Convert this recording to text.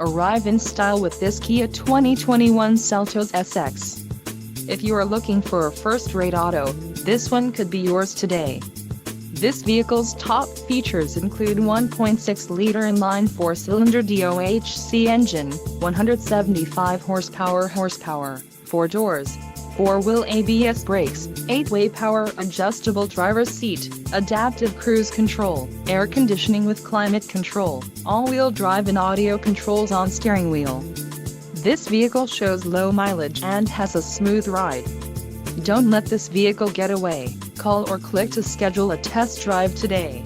Arrive in style with this Kia 2021 Seltos SX. If you are looking for a first-rate auto, this one could be yours today. This vehicle's top features include 1.6-liter inline four-cylinder DOHC engine, 175 horsepower, 4 doors, 4-wheel ABS brakes, 8-way power adjustable driver's seat, adaptive cruise control, air conditioning with climate control, all-wheel drive and audio controls on steering wheel. This vehicle shows low mileage and has a smooth ride. Don't let this vehicle get away. Call or click to schedule a test drive today.